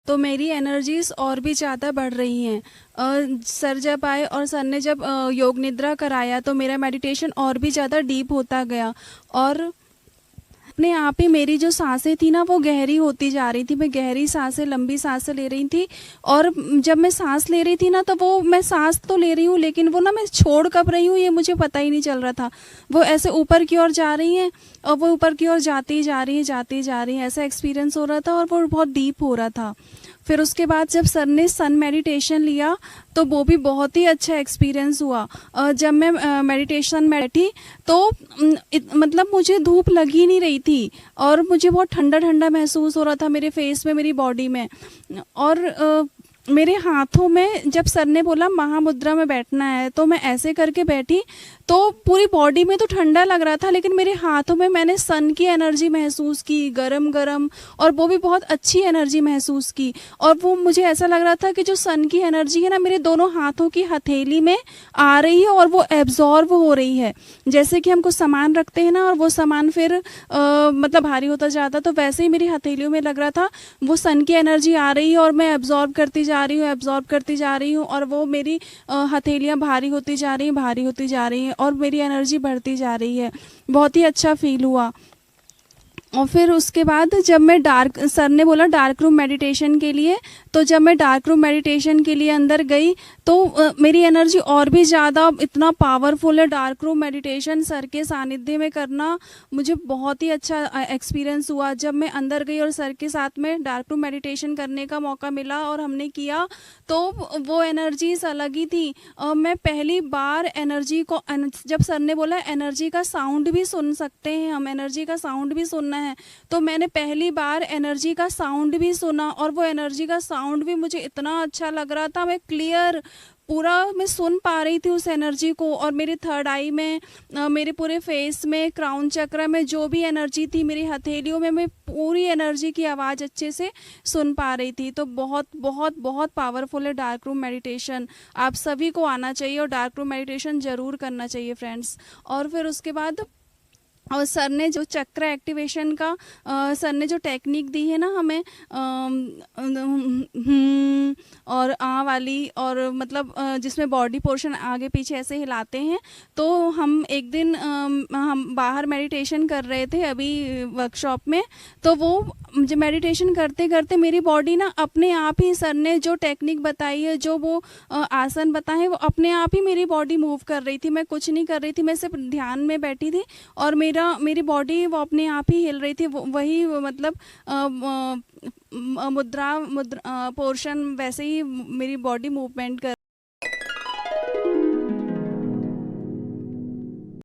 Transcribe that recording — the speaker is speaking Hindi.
तो मेरी एनर्जीज और भी ज़्यादा बढ़ रही हैं। सर जब आए और सर ने जब योग निद्रा कराया तो मेरा मेडिटेशन और भी ज़्यादा डीप होता गया, और अपने आप ही मेरी जो सांसें थी ना वो गहरी होती जा रही थी। मैं गहरी सांसें, लंबी सांसें ले रही थी, और जब मैं सांस ले रही थी ना तो वो मैं सांस तो ले रही हूँ लेकिन वो ना मैं छोड़ कब रही हूँ ये मुझे पता ही नहीं चल रहा था। वो ऐसे ऊपर की ओर जा रही हैं और वो ऊपर की ओर जाती जा रही है, जाती जा रही है, ऐसा एक्सपीरियंस हो रहा था और वो बहुत डीप हो रहा था। फिर उसके बाद जब सर ने सन मेडिटेशन लिया तो वो भी बहुत ही अच्छा एक्सपीरियंस हुआ। जब मैं मेडिटेशन में बैठी तो मतलब मुझे धूप लग ही नहीं रही थी, और मुझे बहुत ठंडा ठंडा महसूस हो रहा था मेरे फेस में, मेरी बॉडी में। और मेरे हाथों में जब सर ने बोला महामुद्रा में बैठना है तो मैं ऐसे करके बैठी, तो पूरी बॉडी में तो ठंडा लग रहा था लेकिन मेरे हाथों में मैंने सन की एनर्जी महसूस की, गरम गरम, और वो भी बहुत अच्छी एनर्जी महसूस की। और वो मुझे ऐसा लग रहा था कि जो सन की एनर्जी है ना मेरे दोनों हाथों की हथेली में आ रही है और वो एब्जॉर्व हो रही है। जैसे कि हम कुछ सामान रखते हैं ना और वो सामान फिर मतलब भारी होता जाता, तो वैसे ही मेरी हथेलियों में लग रहा था वो सन की एनर्जी आ रही है और मैं एब्जॉर्ब करती जा रही हूँ, एब्जॉर्ब करती जा रही हूँ, और वो मेरी हथेलियाँ भारी होती जा रही हैं, भारी होती जा रही हैं, और मेरी एनर्जी बढ़ती जा रही है। बहुत ही अच्छा फील हुआ। और फिर उसके बाद जब मैं सर ने बोला डार्क रूम मेडिटेशन के लिए, तो जब मैं डार्क रूम मेडिटेशन के लिए अंदर गई तो मेरी एनर्जी और भी ज़्यादा, इतना पावरफुल है डार्क रूम मेडिटेशन सर के सानिध्य में करना। मुझे बहुत ही अच्छा एक्सपीरियंस हुआ जब मैं अंदर गई और सर के साथ में डार्क रूम मेडिटेशन करने का मौका मिला और हमने किया, तो वो एनर्जीज अलग ही थी। मैं पहली बार एनर्जी को, जब सर ने बोला एनर्जी का साउंड भी सुन सकते हैं हम, एनर्जी का साउंड भी सुनना है, तो मैंने पहली बार एनर्जी का साउंड भी सुना, और वो एनर्जी का साउंड भी मुझे इतना अच्छा लग रहा था। मैं क्लियर पूरा मैं सुन पा रही थी उस एनर्जी को, और मेरी थर्ड आई में, मेरे पूरे फेस में, क्राउन चक्र में जो भी एनर्जी थी, मेरी हथेलियों में, मैं पूरी एनर्जी की आवाज़ अच्छे से सुन पा रही थी। तो बहुत बहुत बहुत पावरफुल है डार्क रूम मेडिटेशन। आप सभी को आना चाहिए और डार्क रूम मेडिटेशन ज़रूर करना चाहिए फ्रेंड्स। और फिर उसके बाद और सर ने जो चक्र एक्टिवेशन का सर ने जो टेक्निक दी है ना हमें, और वाली, और मतलब जिसमें बॉडी पोर्शन आगे पीछे ऐसे हिलाते हैं, तो हम एक दिन हम बाहर मेडिटेशन कर रहे थे अभी वर्कशॉप में, तो वो जो मेडिटेशन करते करते मेरी बॉडी ना अपने आप ही, सर ने जो टेक्निक बताई है, जो वो आसन बताए हैं, वो अपने आप ही मेरी बॉडी मूव कर रही थी। मैं कुछ नहीं कर रही थी, मैं सिर्फ ध्यान में बैठी थी और मेरी बॉडी वो अपने आप ही हिल रही थी। वही मतलब मुद्रा पोर्शन वैसे ही मेरी बॉडी मूवमेंट कर